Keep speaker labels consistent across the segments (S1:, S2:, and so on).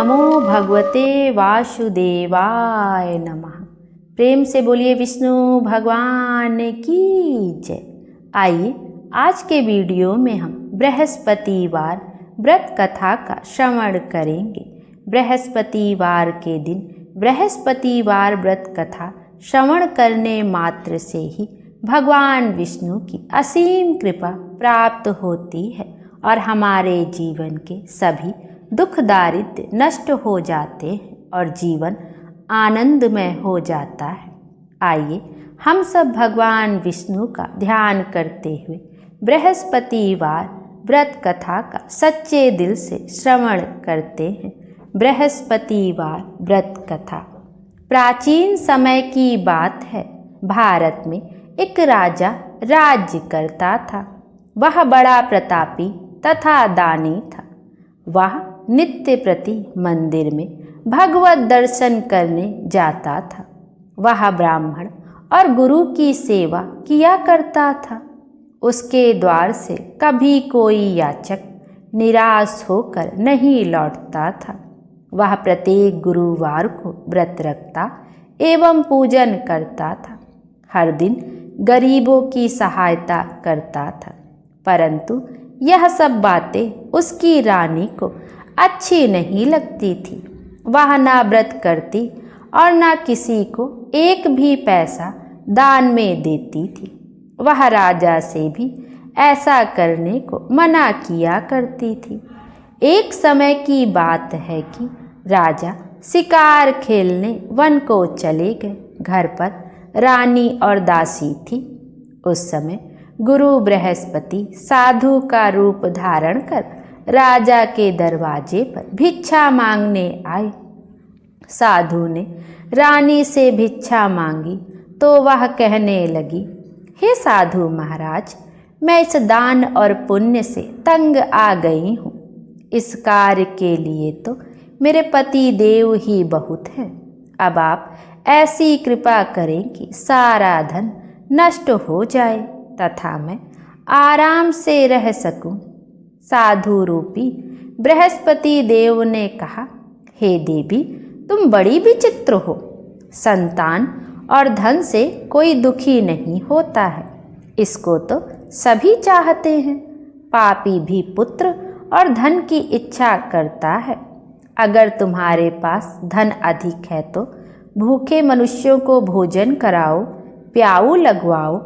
S1: नमो भगवते वासुदेवाय नमः। प्रेम से बोलिए विष्णु भगवान की जय। आइए आज के वीडियो में हम बृहस्पतिवार व्रत कथा का श्रवण करेंगे। बृहस्पतिवार के दिन बृहस्पतिवार व्रत कथा श्रवण करने मात्र से ही भगवान विष्णु की असीम कृपा प्राप्त होती है और हमारे जीवन के सभी दुख दारिद्र्य नष्ट हो जाते हैं और जीवन आनंदमय हो जाता है। आइए हम सब भगवान विष्णु का ध्यान करते हुए बृहस्पतिवार व्रत कथा का सच्चे दिल से श्रवण करते हैं। बृहस्पतिवार व्रत कथा प्राचीन समय की बात है। भारत में एक राजा राज्य करता था। वह बड़ा प्रतापी तथा दानी था। वह नित्य प्रति मंदिर में भगवत दर्शन करने जाता था। वह ब्राह्मण और गुरु की सेवा किया करता था। उसके द्वार से कभी कोई याचक निराश होकर नहीं लौटता था। वह प्रत्येक गुरुवार को व्रत रखता एवं पूजन करता था। हर दिन गरीबों की सहायता करता था। परंतु यह सब बातें उसकी रानी को अच्छी नहीं लगती थी। वह ना व्रत करती और ना किसी को एक भी पैसा दान में देती थी। वह राजा से भी ऐसा करने को मना किया करती थी। एक समय की बात है कि राजा शिकार खेलने वन को चले गए। घर पर रानी और दासी थी। उस समय गुरु बृहस्पति साधु का रूप धारण कर राजा के दरवाजे पर भिक्षा मांगने आए। साधु ने रानी से भिक्षा मांगी तो वह कहने लगी, हे साधु महाराज, मैं इस दान और पुण्य से तंग आ गई हूँ। इस कार्य के लिए तो मेरे पति देव ही बहुत हैं। अब आप ऐसी कृपा करें कि सारा धन नष्ट हो जाए तथा मैं आराम से रह सकूं। साधु रूपी बृहस्पति देव ने कहा, हे देवी, तुम बड़ी विचित्र हो। संतान और धन से कोई दुखी नहीं होता है। इसको तो सभी चाहते हैं। पापी भी पुत्र और धन की इच्छा करता है। अगर तुम्हारे पास धन अधिक है तो भूखे मनुष्यों को भोजन कराओ, प्याऊ लगवाओ,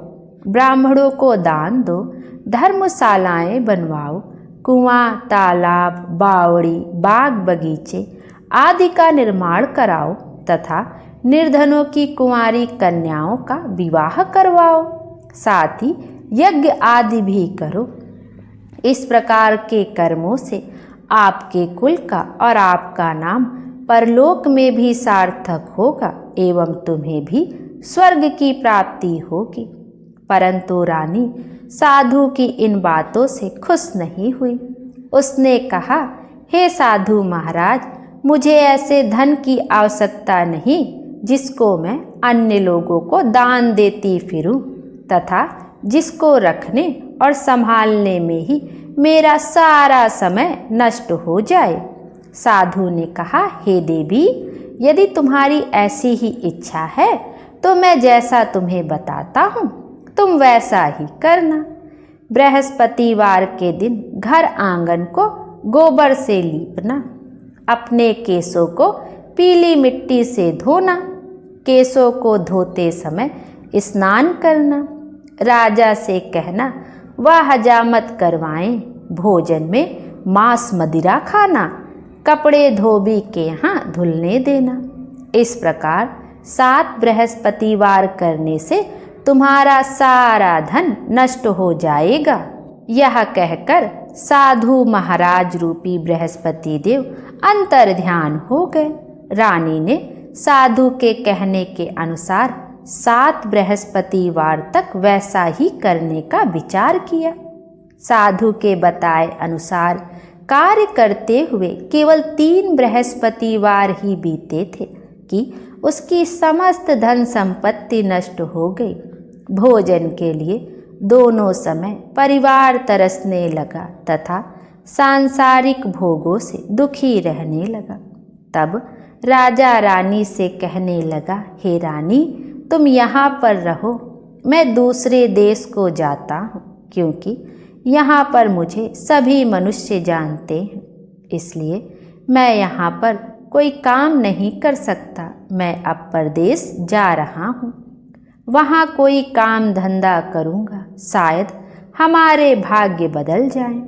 S1: ब्राह्मणों को दान दो, धर्मशालाएं बनवाओ, कुआं, तालाब, बावड़ी, बाग बगीचे आदि का निर्माण कराओ तथा निर्धनों की कुंवारी कन्याओं का विवाह करवाओ। साथ ही यज्ञ आदि भी करो। इस प्रकार के कर्मों से आपके कुल का और आपका नाम परलोक में भी सार्थक होगा एवं तुम्हें भी स्वर्ग की प्राप्ति होगी। परंतु रानी साधु की इन बातों से खुश नहीं हुई। उसने कहा, हे साधु महाराज, मुझे ऐसे धन की आवश्यकता नहीं जिसको मैं अन्य लोगों को दान देती फिरूं तथा जिसको रखने और संभालने में ही मेरा सारा समय नष्ट हो जाए। साधु ने कहा, हे देवी, यदि तुम्हारी ऐसी ही इच्छा है तो मैं जैसा तुम्हें बताता हूँ तुम वैसा ही करना। बृहस्पतिवार के दिन घर आंगन को गोबर से लीपना, अपने केसों को पीली मिट्टी से धोना, केसों को धोते समय स्नान करना, राजा से कहना वह हजामत करवाएं, भोजन में मांस मदिरा खाना, कपड़े धोबी के यहाँ धुलने देना। इस प्रकार 7 बृहस्पतिवार करने से तुम्हारा सारा धन नष्ट हो जाएगा। यह कहकर साधु महाराज रूपी बृहस्पति देव अंतर ध्यान हो गए। रानी ने साधु के कहने के अनुसार 7 बृहस्पतिवार तक वैसा ही करने का विचार किया। साधु के बताए अनुसार कार्य करते हुए केवल 3 बृहस्पतिवार ही बीते थे कि उसकी समस्त धन संपत्ति नष्ट हो गई। भोजन के लिए दोनों समय परिवार तरसने लगा तथा सांसारिक भोगों से दुखी रहने लगा। तब राजा रानी से कहने लगा, हे रानी, तुम यहाँ पर रहो, मैं दूसरे देश को जाता हूँ, क्योंकि यहाँ पर मुझे सभी मनुष्य जानते हैं, इसलिए मैं यहाँ पर कोई काम नहीं कर सकता। मैं अब परदेश जा रहा हूँ, वहाँ कोई काम धंधा करूँगा, शायद हमारे भाग्य बदल जाएं।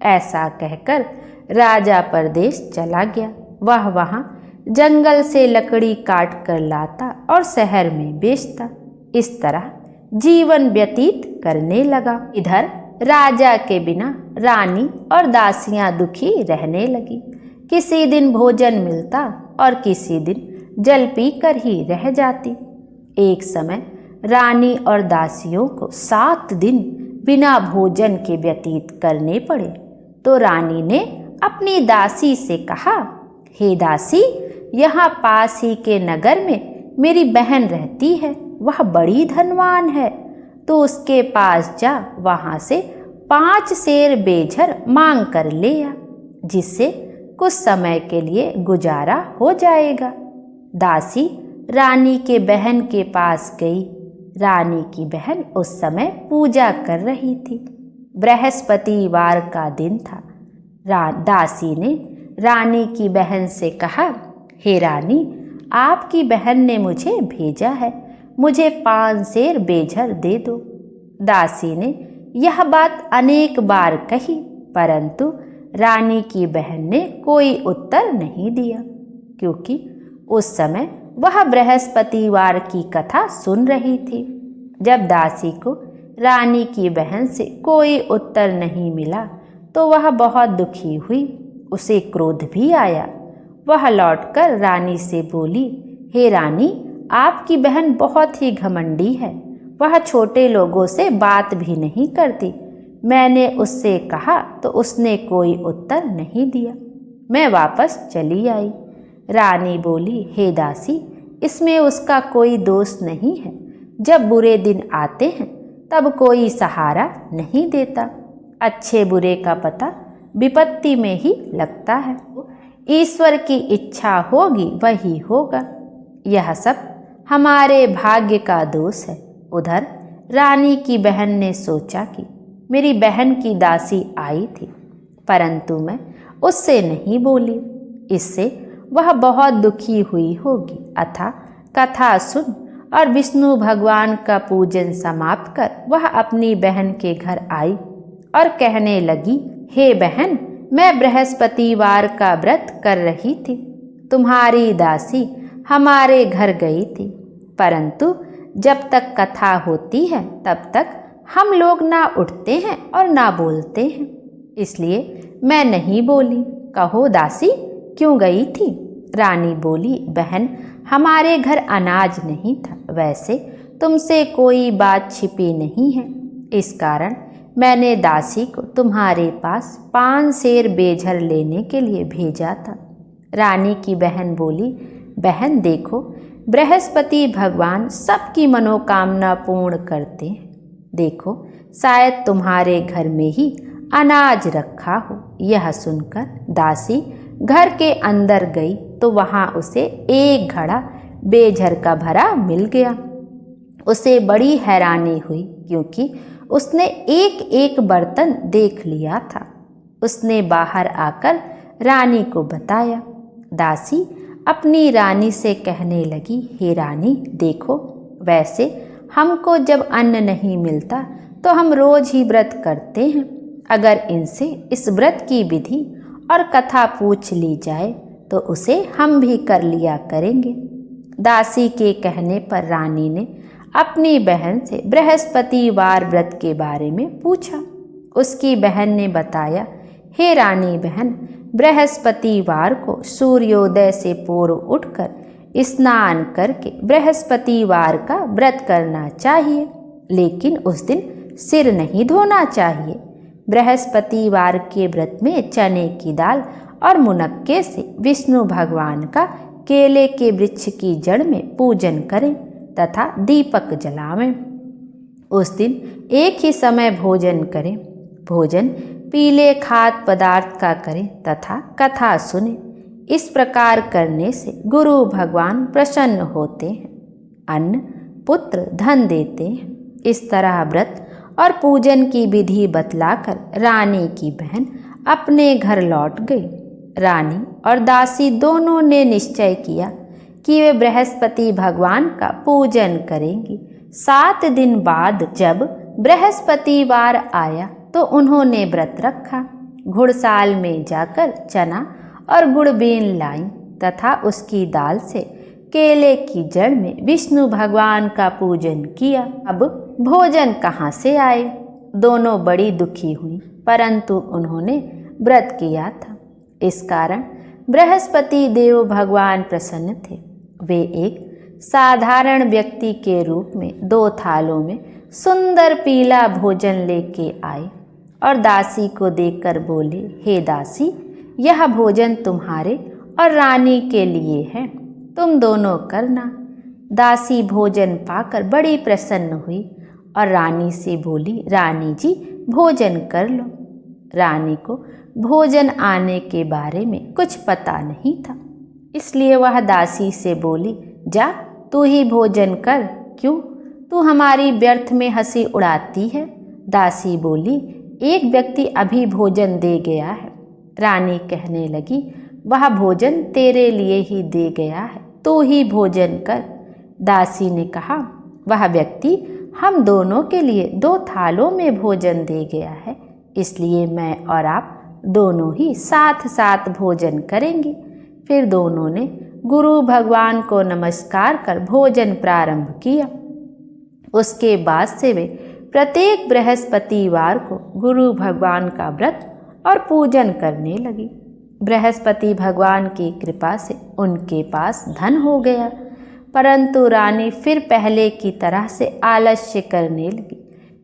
S1: ऐसा कहकर राजा परदेश चला गया। वह वहाँ जंगल से लकड़ी काट कर लाता और शहर में बेचता। इस तरह जीवन व्यतीत करने लगा। इधर राजा के बिना रानी और दासियां दुखी रहने लगी। किसी दिन भोजन मिलता और किसी दिन जल पीकर ही रह जाती। एक समय रानी और दासियों को 7 दिन बिना भोजन के व्यतीत करने पड़े। तो रानी ने अपनी दासी से कहा, हे दासी, यहाँ पास ही के नगर में मेरी बहन रहती है, वह बड़ी धनवान है, तो उसके पास जा, वहाँ से 5 सेर बेझर मांग कर ले आ, जिससे कुछ समय के लिए गुजारा हो जाएगा। दासी रानी के बहन के पास गई। रानी की बहन उस समय पूजा कर रही थी। बृहस्पतिवार का दिन था। दासी ने रानी की बहन से कहा, हे रानी, आपकी बहन ने मुझे भेजा है, मुझे 5 सेर बेझर दे दो। दासी ने यह बात अनेक बार कही, परंतु रानी की बहन ने कोई उत्तर नहीं दिया, क्योंकि उस समय वह बृहस्पतिवार की कथा सुन रही थी। जब दासी को रानी की बहन से कोई उत्तर नहीं मिला तो वह बहुत दुखी हुई। उसे क्रोध भी आया। वह लौटकर रानी से बोली, हे रानी, आपकी बहन बहुत ही घमंडी है, वह छोटे लोगों से बात भी नहीं करती। मैंने उससे कहा तो उसने कोई उत्तर नहीं दिया। मैं वापस चली आई। रानी बोली, हे दासी, इसमें उसका कोई दोष नहीं है। जब बुरे दिन आते हैं तब कोई सहारा नहीं देता। अच्छे बुरे का पता विपत्ति में ही लगता है। ईश्वर की इच्छा होगी वही होगा। यह सब हमारे भाग्य का दोष है। उधर रानी की बहन ने सोचा कि मेरी बहन की दासी आई थी, परंतु मैं उससे नहीं बोली, इससे वह बहुत दुखी हुई होगी। अतः कथा सुन और विष्णु भगवान का पूजन समाप्त कर वह अपनी बहन के घर आई और कहने लगी, हे बहन, मैं बृहस्पतिवार का व्रत कर रही थी। तुम्हारी दासी हमारे घर गई थी, परंतु जब तक कथा होती है तब तक हम लोग ना उठते हैं और ना बोलते हैं, इसलिए मैं नहीं बोली। कहो दासी, क्यों गई थी? रानी बोली, बहन, हमारे घर अनाज नहीं था, वैसे तुमसे कोई बात छिपी नहीं है, इस कारण मैंने दासी को तुम्हारे पास 5 सेर बेझर लेने के लिए भेजा था। रानी की बहन बोली, बहन देखो, बृहस्पति भगवान सबकी मनोकामना पूर्ण करते हैं। देखो, शायद तुम्हारे घर में ही अनाज रखा हो। यह सुनकर दासी घर के अंदर गई तो वहाँ उसे एक घड़ा बेझर का भरा मिल गया। उसे बड़ी हैरानी हुई, क्योंकि उसने एक एक बर्तन देख लिया था। उसने बाहर आकर रानी को बताया। दासी अपनी रानी से कहने लगी, हे रानी, देखो, वैसे हमको जब अन्न नहीं मिलता तो हम रोज ही व्रत करते हैं। अगर इनसे इस व्रत की विधि और कथा पूछ ली जाए तो उसे हम भी कर लिया करेंगे। दासी के कहने पर रानी ने अपनी बहन से बृहस्पतिवार व्रत के बारे में पूछा। उसकी बहन ने बताया, हे रानी बहन, बृहस्पतिवार को सूर्योदय से पूर्व उठकर स्नान करके बृहस्पतिवार का व्रत करना चाहिए, लेकिन उस दिन सिर नहीं धोना चाहिए। बृहस्पतिवार के व्रत में चने की दाल और मुनक्के से विष्णु भगवान का केले के वृक्ष की जड़ में पूजन करें तथा दीपक जलावें। उस दिन एक ही समय भोजन करें। भोजन पीले खाद्य पदार्थ का करें तथा कथा सुने। इस प्रकार करने से गुरु भगवान प्रसन्न होते हैं, अन्न पुत्र धन देते हैं। इस तरह व्रत और पूजन की विधि बतलाकर रानी की बहन अपने घर लौट गई। रानी और दासी दोनों ने निश्चय किया कि वे बृहस्पति भगवान का पूजन करेंगी। 7 दिन बाद जब बृहस्पतिवार आया तो उन्होंने व्रत रखा। घुड़साल में जाकर चना और गुड़ बीन लाई तथा उसकी दाल से केले की जड़ में विष्णु भगवान का पूजन किया। अब भोजन कहाँ से आए? दोनों बड़ी दुखी हुई, परंतु उन्होंने व्रत किया था। इस कारण बृहस्पति देव भगवान प्रसन्न थे। वे एक साधारण व्यक्ति के रूप में 2 थालों में सुंदर पीला भोजन लेके आए और दासी को देकर बोले, हे दासी, यह भोजन तुम्हारे और रानी के लिए है, तुम दोनों करना। दासी भोजन पाकर बड़ी प्रसन्न हुई और रानी से बोली, रानी जी भोजन कर लो। रानी को भोजन आने के बारे में कुछ पता नहीं था, इसलिए वह दासी से बोली, जा तू ही भोजन कर, क्यों तू हमारी व्यर्थ में हंसी उड़ाती है। दासी बोली, एक व्यक्ति अभी भोजन दे गया है। रानी कहने लगी, वह भोजन तेरे लिए ही दे गया है, तू ही भोजन कर। दासी ने कहा, वह व्यक्ति हम दोनों के लिए 2 थालों में भोजन दे गया है, इसलिए मैं और आप दोनों ही साथ साथ भोजन करेंगे। फिर दोनों ने गुरु भगवान को नमस्कार कर भोजन प्रारंभ किया। उसके बाद से वे प्रत्येक बृहस्पतिवार को गुरु भगवान का व्रत और पूजन करने लगी। बृहस्पति भगवान की कृपा से उनके पास धन हो गया, परंतु रानी फिर पहले की तरह से आलस्य करने लगी।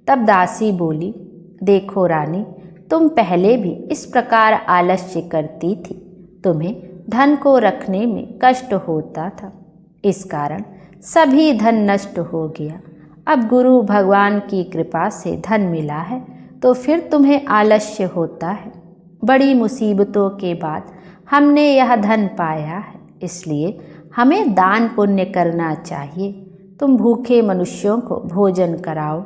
S1: तब दासी बोली, देखो रानी, तुम पहले भी इस प्रकार आलस्य करती थी, तुम्हें धन को रखने में कष्ट होता था, इस कारण सभी धन नष्ट हो गया। अब गुरु भगवान की कृपा से धन मिला है तो फिर तुम्हें आलस्य होता है। बड़ी मुसीबतों के बाद हमने यह धन पाया है, इसलिए हमें दान पुण्य करना चाहिए। तुम भूखे मनुष्यों को भोजन कराओ,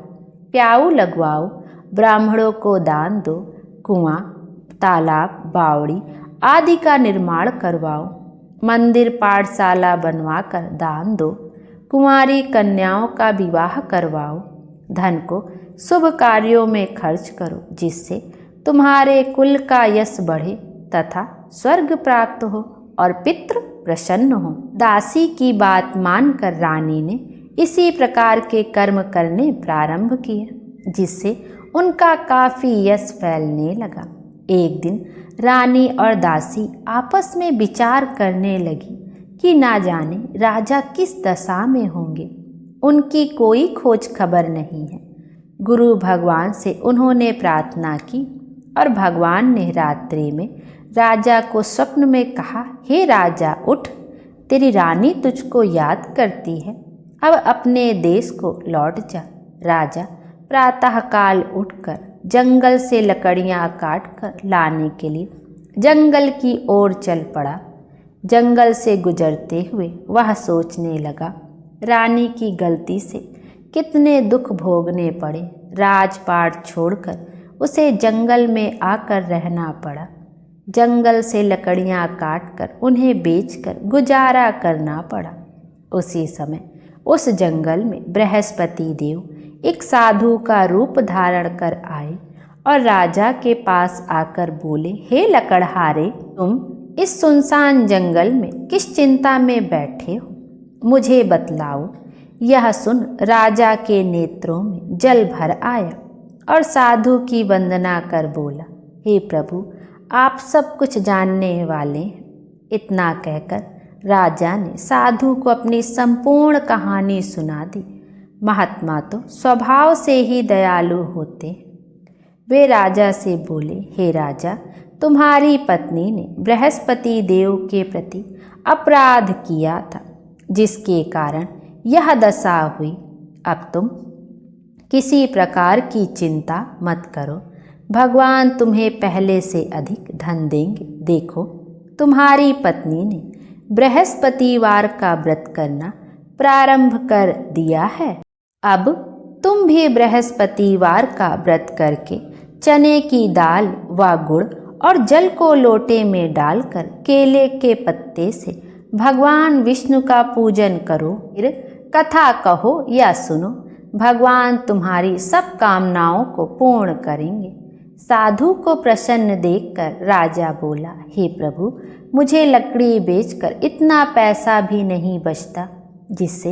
S1: प्याऊ लगवाओ, ब्राह्मणों को दान दो, कुआं, तालाब, बावड़ी आदि का निर्माण करवाओ, मंदिर पाठशाला बनवाकर दान दो, कुंवारी कन्याओं का विवाह करवाओ, धन को शुभ कार्यों में खर्च करो, जिससे तुम्हारे कुल का यश बढ़े तथा स्वर्ग प्राप्त हो और पितृ प्रसन्न हो। दासी की बात मानकर रानी ने इसी प्रकार के कर्म करने प्रारंभ किए, जिससे उनका काफी यश फैलने लगा। एक दिन रानी और दासी आपस में विचार करने लगी कि ना जाने राजा किस दशा में होंगे, उनकी कोई खोज खबर नहीं है। गुरु भगवान से उन्होंने प्रार्थना की और भगवान ने रात्रि में राजा को स्वप्न में कहा, हे राजा उठ, तेरी रानी तुझको याद करती है, अब अपने देश को लौट जा। राजा प्रातःकाल उठकर जंगल से लकड़ियां काटकर लाने के लिए जंगल की ओर चल पड़ा। जंगल से गुजरते हुए वह सोचने लगा, रानी की गलती से कितने दुख भोगने पड़े। राजपाट छोड़कर उसे जंगल में आकर रहना पड़ा। जंगल से लकड़ियां काटकर उन्हें बेचकर गुजारा करना पड़ा। उसी समय उस जंगल में बृहस्पति देव एक साधु का रूप धारण कर आए और राजा के पास आकर बोले, हे लकड़हारे, तुम इस सुनसान जंगल में किस चिंता में बैठे हो, मुझे बतलाओ। यह सुन राजा के नेत्रों में जल भर आया और साधु की वंदना कर बोला, हे प्रभु, आप सब कुछ जानने वाले हैं। इतना कहकर राजा ने साधु को अपनी संपूर्ण कहानी सुना दी। महात्मा तो स्वभाव से ही दयालु होते हैं। वे राजा से बोले, हे राजा, तुम्हारी पत्नी ने बृहस्पति देव के प्रति अपराध किया था, जिसके कारण यह दशा हुई। अब तुम किसी प्रकार की चिंता मत करो, भगवान तुम्हें पहले से अधिक धन देंगे। देखो, तुम्हारी पत्नी ने बृहस्पतिवार का व्रत करना प्रारंभ कर दिया है। अब तुम भी बृहस्पतिवार का व्रत करके चने की दाल व गुड़ और जल को लोटे में डालकर केले के पत्ते से भगवान विष्णु का पूजन करो। फिर कथा कहो या सुनो, भगवान तुम्हारी सब कामनाओं को पूर्ण करेंगे। साधु को प्रसन्न देखकर राजा बोला, हे प्रभु, मुझे लकड़ी बेचकर इतना पैसा भी नहीं बचता जिससे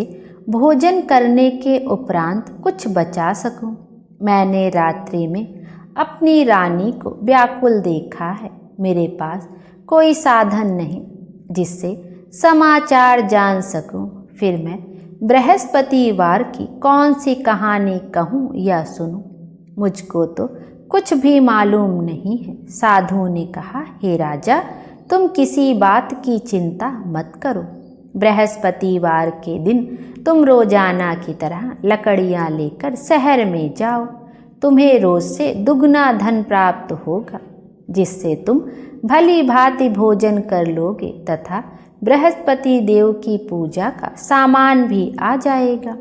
S1: भोजन करने के उपरांत कुछ बचा सकूं। मैंने रात्रि में अपनी रानी को व्याकुल देखा है। मेरे पास कोई साधन नहीं जिससे समाचार जान सकूं। फिर मैं बृहस्पतिवार की कौन सी कहानी कहूँ या सुनूं? मुझको तो कुछ भी मालूम नहीं है। साधु ने कहा, हे राजा, तुम किसी बात की चिंता मत करो। बृहस्पतिवार के दिन तुम रोजाना की तरह लकड़ियाँ लेकर शहर में जाओ। तुम्हें रोज से दुगना धन प्राप्त होगा, जिससे तुम भली भांति भोजन कर लोगे तथा बृहस्पति देव की पूजा का सामान भी आ जाएगा।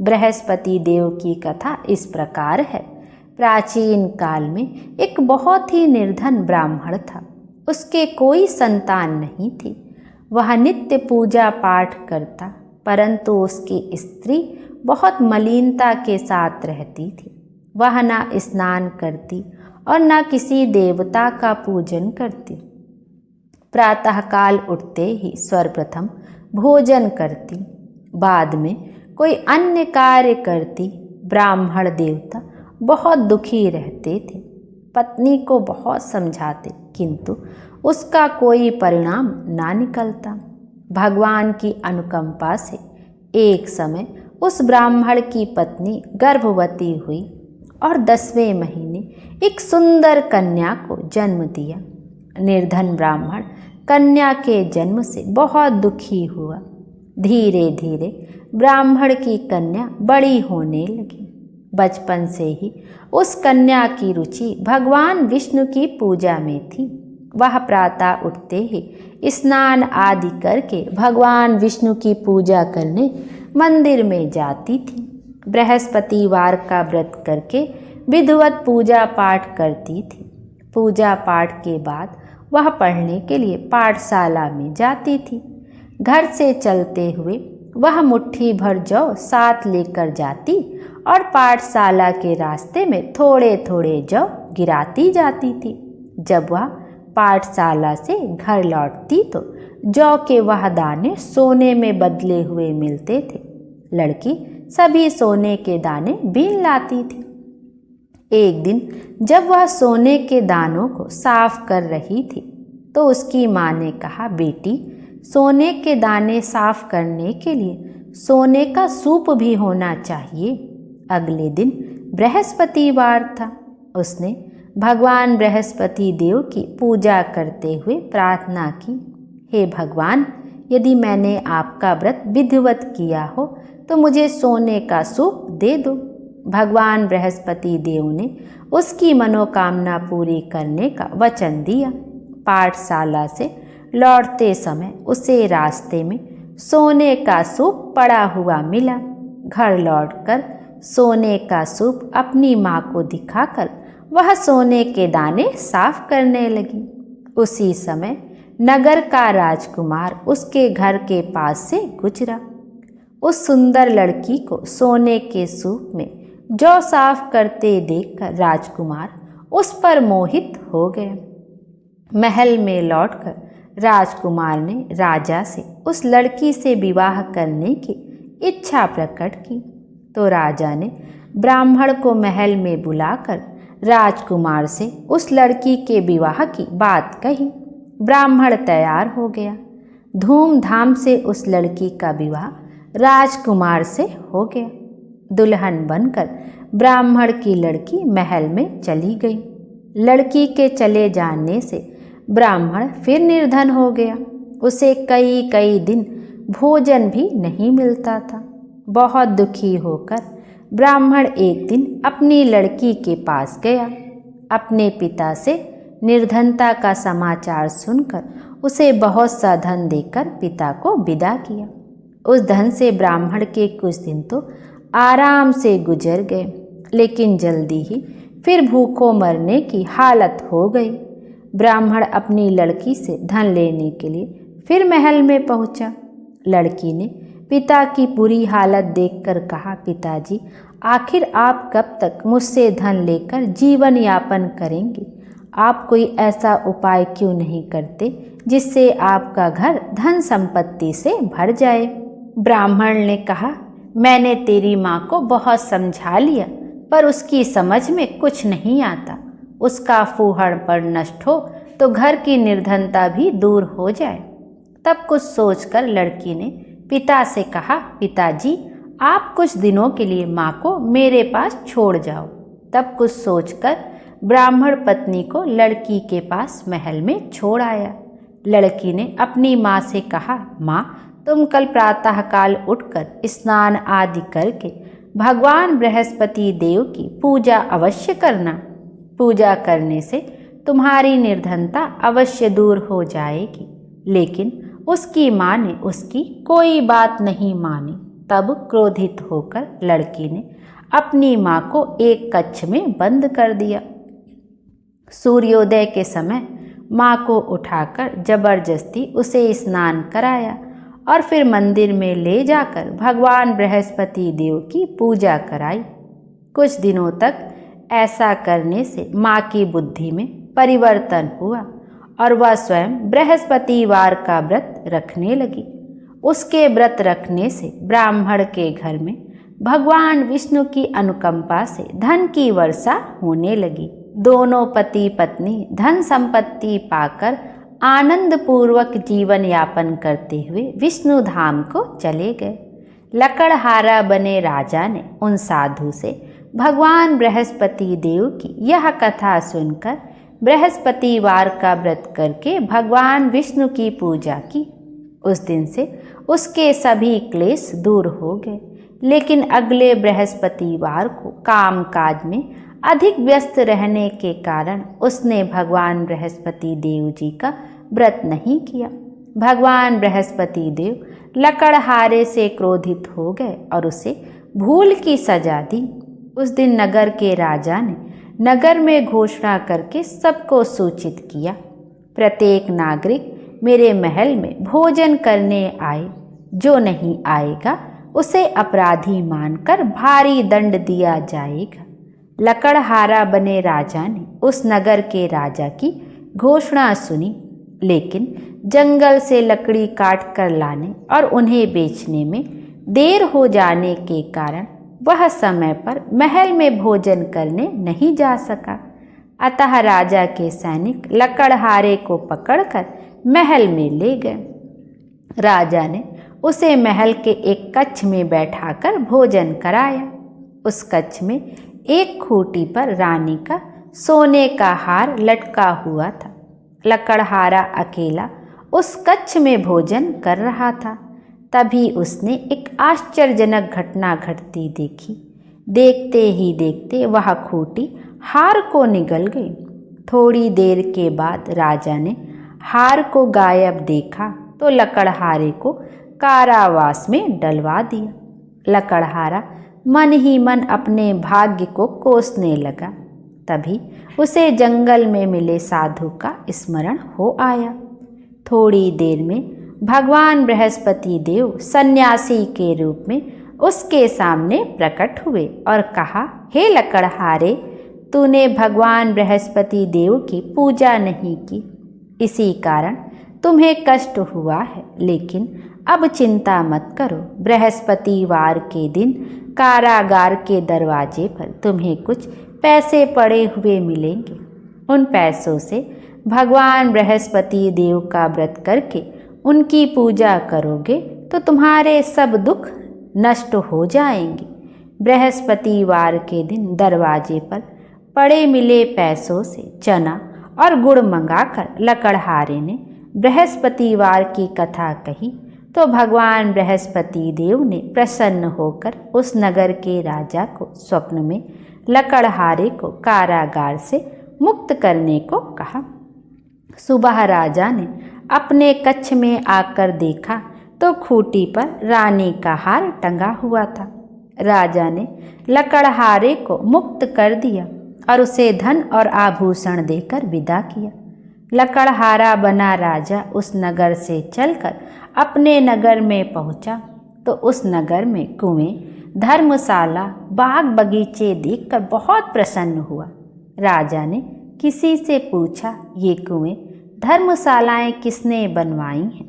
S1: बृहस्पति देव की कथा इस प्रकार है। प्राचीन काल में एक बहुत ही निर्धन ब्राह्मण था। उसके कोई संतान नहीं थी। वह नित्य पूजा पाठ करता, परंतु उसकी स्त्री बहुत मलिनता के साथ रहती थी। वह न स्नान करती और न किसी देवता का पूजन करती। प्रातःकाल उठते ही सर्वप्रथम भोजन करती, बाद में कोई अन्य कार्य करती। ब्राह्मण देवता बहुत दुखी रहते थे। पत्नी को बहुत समझाते, किंतु उसका कोई परिणाम ना निकलता। भगवान की अनुकंपा से एक समय उस ब्राह्मण की पत्नी गर्भवती हुई और 10वें महीने एक सुंदर कन्या को जन्म दिया। निर्धन ब्राह्मण कन्या के जन्म से बहुत दुखी हुआ। धीरे धीरे ब्राह्मण की कन्या बड़ी होने लगी। बचपन से ही उस कन्या की रुचि भगवान विष्णु की पूजा में थी। वह प्रातः उठते ही स्नान आदि करके भगवान विष्णु की पूजा करने मंदिर में जाती थी। बृहस्पतिवार का व्रत करके विधिवत पूजा पाठ करती थी। पूजा पाठ के बाद वह पढ़ने के लिए पाठशाला में जाती थी। घर से चलते हुए वह मुट्ठी भर जौ साथ लेकर जाती और पाठशाला के रास्ते में थोड़े थोड़े जौ गिराती जाती थी। जब वह पाठशाला से घर लौटती तो जौ के वह दाने सोने में बदले हुए मिलते थे। लड़की सभी सोने के दाने बीन लाती थी। एक दिन जब वह सोने के दानों को साफ कर रही थी तो उसकी माँ ने कहा, बेटी, सोने के दाने साफ करने के लिए सोने का सूप भी होना चाहिए। अगले दिन बृहस्पतिवार था। उसने भगवान बृहस्पति देव की पूजा करते हुए प्रार्थना की, हे भगवान, यदि मैंने आपका व्रत विधिवत किया हो तो मुझे सोने का सूप दे दो। भगवान बृहस्पति देव ने उसकी मनोकामना पूरी करने का वचन दिया। पाठशाला से लौटते समय उसे रास्ते में सोने का सूप पड़ा हुआ मिला। घर लौटकर सोने का सूप अपनी माँ को दिखाकर वह सोने के दाने साफ करने लगी। उसी समय नगर का राजकुमार उसके घर के पास से गुजरा। उस सुंदर लड़की को सोने के सूप में जौ साफ करते देखकर राजकुमार उस पर मोहित हो गया। महल में लौटकर राजकुमार ने राजा से उस लड़की से विवाह करने की इच्छा प्रकट की तो राजा ने ब्राह्मण को महल में बुलाकर राजकुमार से उस लड़की के विवाह की बात कही। ब्राह्मण तैयार हो गया। धूमधाम से उस लड़की का विवाह राजकुमार से हो गया। दुल्हन बनकर ब्राह्मण की लड़की महल में चली गई। लड़की के चले जाने से ब्राह्मण फिर निर्धन हो गया। उसे कई कई दिन भोजन भी नहीं मिलता था। बहुत दुखी होकर ब्राह्मण एक दिन अपनी लड़की के पास गया। अपने पिता से निर्धनता का समाचार सुनकर उसे बहुत सा धन देकर पिता को विदा किया। उस धन से ब्राह्मण के कुछ दिन तो आराम से गुजर गए, लेकिन जल्दी ही फिर भूखों मरने की हालत हो गई। ब्राह्मण अपनी लड़की से धन लेने के लिए फिर महल में पहुंचा। लड़की ने पिता की बुरी हालत देखकर कहा, पिताजी, आखिर आप कब तक मुझसे धन लेकर जीवन यापन करेंगे? आप कोई ऐसा उपाय क्यों नहीं करते जिससे आपका घर धन संपत्ति से भर जाए? ब्राह्मण ने कहा, मैंने तेरी माँ को बहुत समझा लिया, पर उसकी समझ में कुछ नहीं आता। उसका फूहड़पन नष्ट हो तो घर की निर्धनता भी दूर हो जाए। तब कुछ सोचकर लड़की ने पिता से कहा, पिताजी, आप कुछ दिनों के लिए माँ को मेरे पास छोड़ जाओ। तब कुछ सोचकर ब्राह्मण पत्नी को लड़की के पास महल में छोड़ आया। लड़की ने अपनी माँ से कहा, माँ, तुम कल प्रातःकाल उठकर स्नान आदि करके भगवान बृहस्पति देव की पूजा अवश्य करना। पूजा करने से तुम्हारी निर्धनता अवश्य दूर हो जाएगी। लेकिन उसकी माँ ने उसकी कोई बात नहीं मानी। तब क्रोधित होकर लड़की ने अपनी माँ को एक कक्ष में बंद कर दिया। सूर्योदय के समय माँ को उठाकर जबरदस्ती उसे स्नान कराया और फिर मंदिर में ले जाकर भगवान बृहस्पति देव की पूजा कराई। कुछ दिनों तक ऐसा करने से माँ की बुद्धि में परिवर्तन हुआ और वह स्वयं बृहस्पतिवार का व्रत रखने लगी। उसके व्रत रखने से ब्राह्मण के घर में भगवान विष्णु की अनुकंपा से धन की वर्षा होने लगी। दोनों पति पत्नी धन संपत्ति पाकर आनंद पूर्वक जीवन यापन करते हुए विष्णु धाम को चले गए। लकड़हारा बने राजा ने उन साधु से भगवान बृहस्पति देव की यह कथा सुनकर बृहस्पतिवार का व्रत करके भगवान विष्णु की पूजा की। उस दिन से उसके सभी क्लेश दूर हो गए। लेकिन अगले बृहस्पतिवार को काम काज में अधिक व्यस्त रहने के कारण उसने भगवान बृहस्पति देव जी का व्रत नहीं किया। भगवान बृहस्पति देव लकड़हारे से क्रोधित हो गए और उसे भूल की सजा दी। उस दिन नगर के राजा ने नगर में घोषणा करके सबको सूचित किया, प्रत्येक नागरिक मेरे महल में भोजन करने आए। जो नहीं आएगा उसे अपराधी मानकर भारी दंड दिया जाएगा। लकड़हारा बने राजा ने उस नगर के राजा की घोषणा सुनी, लेकिन जंगल से लकड़ी काट कर लाने और उन्हें बेचने में देर हो जाने के कारण वह समय पर महल में भोजन करने नहीं जा सका। अतः राजा के सैनिक लकड़हारे को पकड़कर महल में ले गए। राजा ने उसे महल के एक कक्ष में बैठाकर भोजन कराया। उस कक्ष में एक खूंटी पर रानी का सोने का हार लटका हुआ था। लकड़हारा अकेला उस कक्ष में भोजन कर रहा था। तभी उसने एक आश्चर्यजनक घटना घटती देखी। देखते ही देखते वह खूंटी हार को निगल गई। थोड़ी देर के बाद राजा ने हार को गायब देखा तो लकड़हारे को कारावास में डलवा दिया। लकड़हारा मन ही मन अपने भाग्य को कोसने लगा। तभी उसे जंगल में मिले साधु का स्मरण हो आया। थोड़ी देर में भगवान बृहस्पति देव सन्यासी के रूप में उसके सामने प्रकट हुए और कहा, हे लकड़हारे, तूने भगवान बृहस्पति देव की पूजा नहीं की, इसी कारण तुम्हें कष्ट हुआ है। लेकिन अब चिंता मत करो, बृहस्पतिवार के दिन कारागार के दरवाजे पर तुम्हें कुछ पैसे पड़े हुए मिलेंगे। उन पैसों से भगवान बृहस्पति देव का व्रत करके उनकी पूजा करोगे तो तुम्हारे सब दुख नष्ट हो जाएंगे। बृहस्पतिवार के दिन दरवाजे पर पड़े मिले पैसों से चना और गुड़ मंगाकर लकड़हारे ने बृहस्पतिवार की कथा कही तो भगवान बृहस्पति देव ने प्रसन्न होकर उस नगर के राजा को स्वप्न में लकड़हारे को कारागार से मुक्त करने को कहा। सुबह राजा ने अपने कक्ष में आकर देखा तो खूंटी पर रानी का हार टंगा हुआ था। राजा ने लकड़हारे को मुक्त कर दिया और उसे धन और आभूषण देकर विदा किया। लकड़हारा बना राजा उस नगर से चलकर अपने नगर में पहुंचा तो उस नगर में कुएं, धर्मशाला, बाग बगीचे देखकर बहुत प्रसन्न हुआ। राजा ने किसी से पूछा, ये कुएं, धर्मशालाएं किसने बनवाई हैं?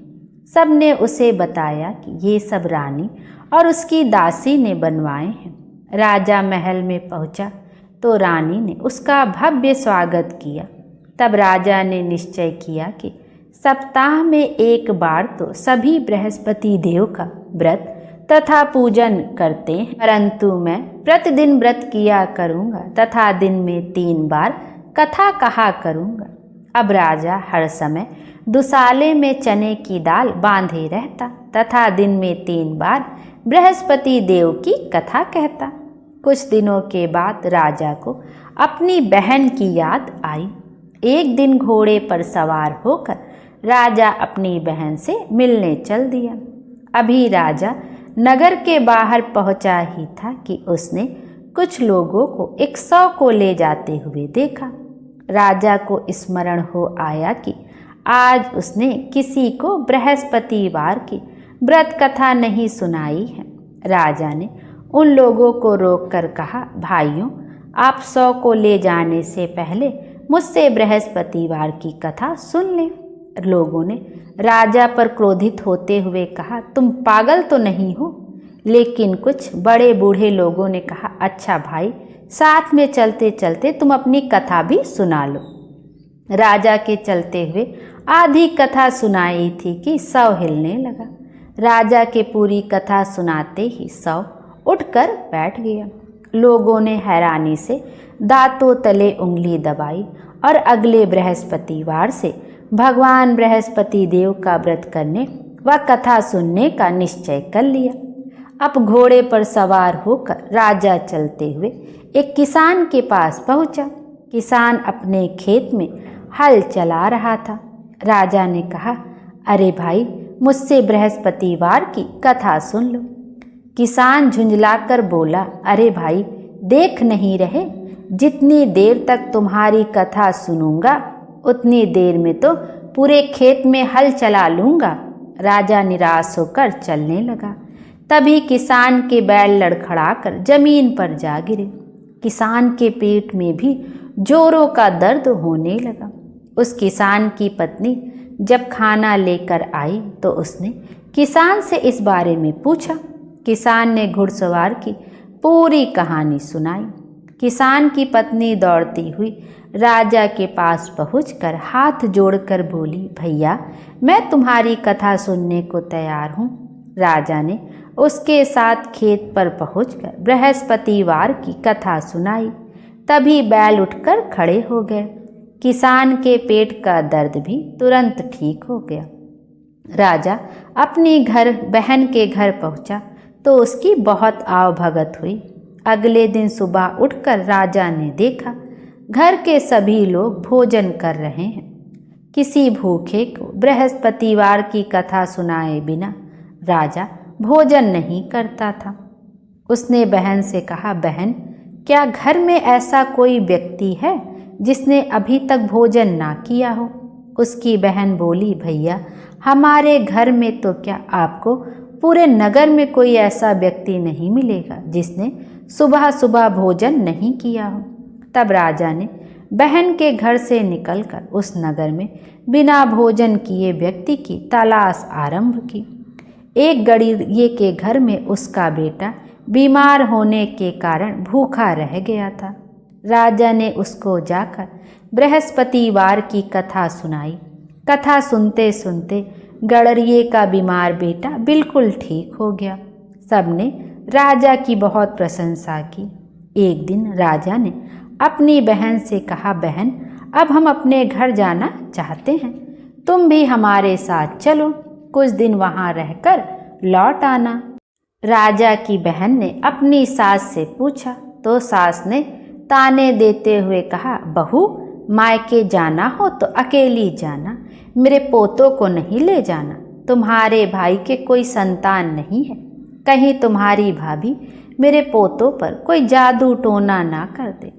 S1: सबने उसे बताया कि ये सब रानी और उसकी दासी ने बनवाए हैं। राजा महल में पहुंचा तो रानी ने उसका भव्य स्वागत किया। तब राजा ने निश्चय किया कि सप्ताह में एक बार तो सभी बृहस्पति देव का व्रत तथा पूजन करते हैं, परंतु मैं प्रतिदिन व्रत किया करूँगा तथा दिन में 3 बार कथा कहा करूँगा। अब राजा हर समय दुसाले में चने की दाल बांधे रहता तथा दिन में 3 बार बृहस्पति देव की कथा कहता। कुछ दिनों के बाद राजा को अपनी बहन की याद आई। एक दिन घोड़े पर सवार होकर राजा अपनी बहन से मिलने चल दिया। अभी राजा नगर के बाहर पहुंचा ही था कि उसने कुछ लोगों को 100 को ले जाते हुए देखा। राजा को स्मरण हो आया कि आज उसने किसी को बृहस्पतिवार की व्रत कथा नहीं सुनाई है। राजा ने उन लोगों को रोककर कहा, भाइयों, आप 100 को ले जाने से पहले मुझसे बृहस्पतिवार की कथा सुन लें। लोगों ने राजा पर क्रोधित होते हुए कहा, तुम पागल तो नहीं हो? लेकिन कुछ बड़े बूढ़े लोगों ने कहा, अच्छा भाई, साथ में चलते चलते तुम अपनी कथा भी सुना लो। राजा के चलते हुए आधी कथा सुनाई थी कि 100 हिलने लगा। राजा के पूरी कथा सुनाते ही 100 उठकर बैठ गया। लोगों ने हैरानी से दांतों तले उंगली दबाई और अगले बृहस्पतिवार से भगवान बृहस्पति देव का व्रत करने व कथा सुनने का निश्चय कर लिया। अब घोड़े पर सवार होकर राजा चलते हुए एक किसान के पास पहुंचा। किसान अपने खेत में हल चला रहा था। राजा ने कहा, अरे भाई, मुझसे बृहस्पतिवार की कथा सुन लो। किसान झुंझलाकर बोला, अरे भाई, देख नहीं रहे, जितनी देर तक तुम्हारी कथा सुनूंगा उतनी देर में तो पूरे खेत में हल चला लूँगा। राजा निराश होकर चलने लगा। तभी किसान के बैल लड़खड़ाकर जमीन पर जा गिरे। किसान के पेट में भी जोरों का दर्द होने लगा। उस किसान की पत्नी जब खाना लेकर आई तो उसने किसान से इस बारे में पूछा। किसान ने घुड़सवार की पूरी कहानी सुनाई। किसान की पत्नी दौड़ती हुई राजा के पास पहुंचकर हाथ जोड़कर बोली, भैया, मैं तुम्हारी कथा सुनने को तैयार हूँ। राजा ने उसके साथ खेत पर पहुंचकर बृहस्पतिवार की कथा सुनाई। तभी बैल उठकर खड़े हो गए। किसान के पेट का दर्द भी तुरंत ठीक हो गया। राजा अपनी बहन के घर पहुंचा तो उसकी बहुत आवभगत हुई। अगले दिन सुबह उठकर राजा ने देखा घर के सभी लोग भोजन कर रहे हैं। किसी भूखे को बृहस्पतिवार की कथा सुनाए बिना राजा भोजन नहीं करता था। उसने बहन से कहा, बहन, क्या घर में ऐसा कोई व्यक्ति है जिसने अभी तक भोजन ना किया हो? उसकी बहन बोली, भैया, हमारे घर में तो क्या, आपको पूरे नगर में कोई ऐसा व्यक्ति नहीं मिलेगा जिसने सुबह सुबह भोजन नहीं किया हो। तब राजा ने बहन के घर से निकलकर उस नगर में बिना भोजन किए व्यक्ति की तलाश आरंभ की। एक गरीब के घर में उसका बेटा बीमार होने के कारण भूखा रह गया था। राजा ने उसको जाकर बृहस्पतिवार की कथा सुनाई। कथा सुनते सुनते गड़रिये का बीमार बेटा बिल्कुल ठीक हो गया। सबने राजा की बहुत प्रशंसा की। एक दिन राजा ने अपनी बहन से कहा, बहन, अब हम अपने घर जाना चाहते हैं, तुम भी हमारे साथ चलो, कुछ दिन वहाँ रहकर लौट आना। राजा की बहन ने अपनी सास से पूछा तो सास ने ताने देते हुए कहा, बहू, मायके जाना हो तो अकेली जाना, मेरे पोतों को नहीं ले जाना। तुम्हारे भाई के कोई संतान नहीं है, कहीं तुम्हारी भाभी मेरे पोतों पर कोई जादू टोना ना कर दे।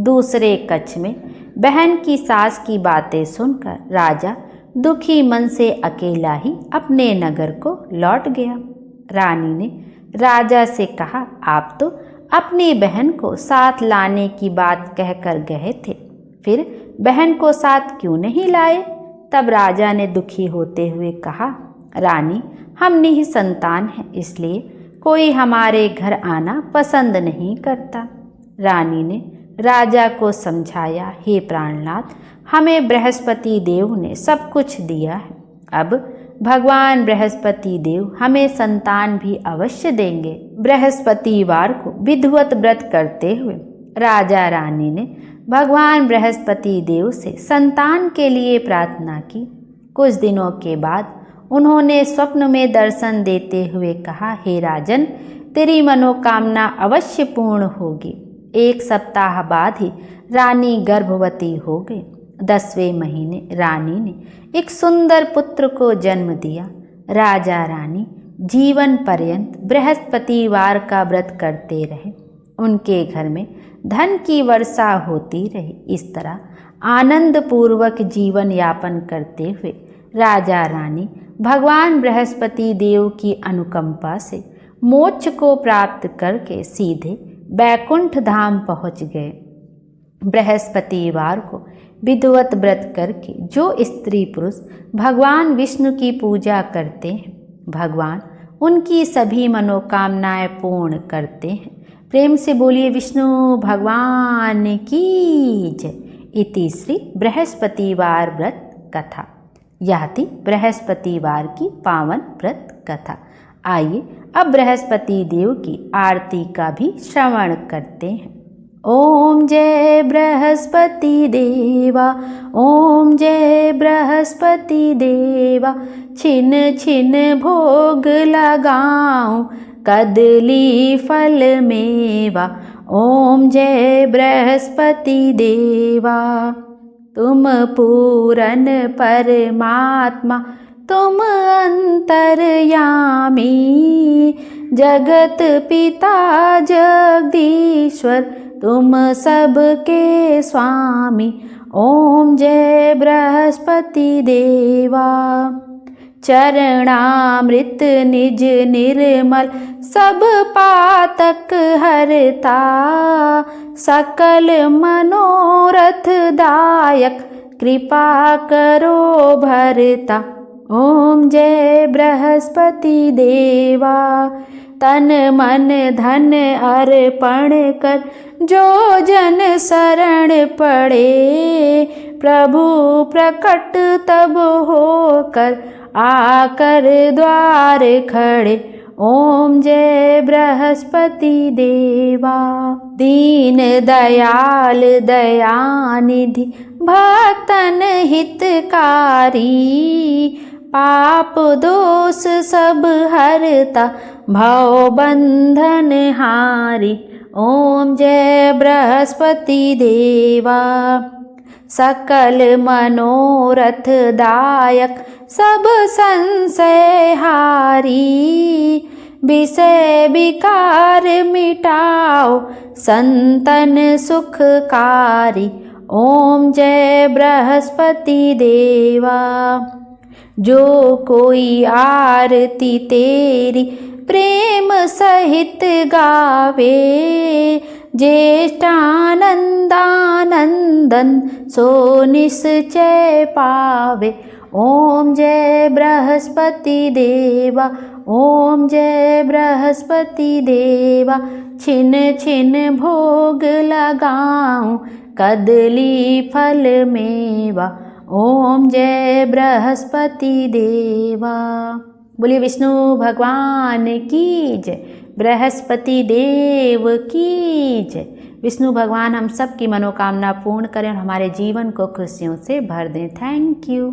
S1: दूसरे कक्ष में बहन की सास की बातें सुनकर राजा दुखी मन से अकेला ही अपने नगर को लौट गया। रानी ने राजा से कहा, आप तो अपनी बहन को साथ लाने की बात कहकर गए थे, फिर बहन को साथ क्यों नहीं लाए? तब राजा ने दुखी होते हुए कहा, रानी, हम निसंतान हैं, इसलिए कोई हमारे घर आना पसंद नहीं करता। रानी ने राजा को समझाया, हे प्राणनाथ, हमें बृहस्पति देव ने सब कुछ दिया है, अब भगवान बृहस्पति देव हमें संतान भी अवश्य देंगे। बृहस्पतिवार को विधिवत व्रत करते हुए राजा रानी ने भगवान बृहस्पति देव से संतान के लिए प्रार्थना की। कुछ दिनों के बाद उन्होंने स्वप्न में दर्शन देते हुए कहा, हे राजन, तेरी मनोकामना अवश्य पूर्ण होगी। 1 सप्ताह बाद ही रानी गर्भवती हो गई। 10वें महीने रानी ने एक सुंदर पुत्र को जन्म दिया। राजा रानी जीवन पर्यंत बृहस्पतिवार का व्रत करते रहे। उनके घर में धन की वर्षा होती रही। इस तरह आनंद पूर्वक जीवन यापन करते हुए राजा रानी भगवान बृहस्पति देव की अनुकंपा से मोक्ष को प्राप्त करके सीधे बैकुंठ धाम पहुँच गए। बृहस्पतिवार को विधिवत व्रत करके जो स्त्री पुरुष भगवान विष्णु की पूजा करते हैं, भगवान उनकी सभी मनोकामनाएं पूर्ण करते हैं। प्रेम से बोलिए विष्णु भगवान की जय। इति श्री बृहस्पतिवार व्रत कथा। यह थी बृहस्पतिवार की पावन व्रत कथा। आइए अब बृहस्पति देव की आरती का भी श्रवण करते हैं। ओम जय बृहस्पति देवा, ओम जय बृहस्पति देवा, छिन छिन भोग लगाऊं कदली फल मेवा। ओम जय बृहस्पति देवा, तुम पूरन परमात्मा, तुम अंतर्यामी, जगत पिता जगदीश्वर, तुम सबके स्वामी। ओम जय बृहस्पति देवा, चरणामृत निज निर्मल, सब पातक हरता, सकल मनोरथ दायक, कृपा करो भरता। ओम जय बृहस्पति देवा, तन मन धन अर्पण कर जो जन शरण पड़े, प्रभु प्रकट तब होकर आकर द्वार खड़े। ओम जय बृहस्पति देवा, दीन दयाल दयानिधि, भक्तन हितकारी, पाप दोष सब हरता, भव बंधन हारी। ओम जय बृहस्पति देवा, सकल मनोरथ दायक, सब संशय हारी, विषय विकार मिटाओ, संतन सुखकारी। ओम जय बृहस्पति देवा, जो कोई आरती तेरी प्रेम सहित गावे, ज्येष्ठानंदानंदन सो निश्चय पावे। ओम जय बृहस्पति देवा, ओम जय बृहस्पति देवा, छिन छिन भोग लगाऊं कदली फल मेवा। ओम जय बृहस्पति देवा। बोलिए विष्णु भगवान की जय, बृहस्पति देव की जय। विष्णु भगवान हम सब की मनोकामना पूर्ण करें और हमारे जीवन को खुशियों से भर दें। Thank you.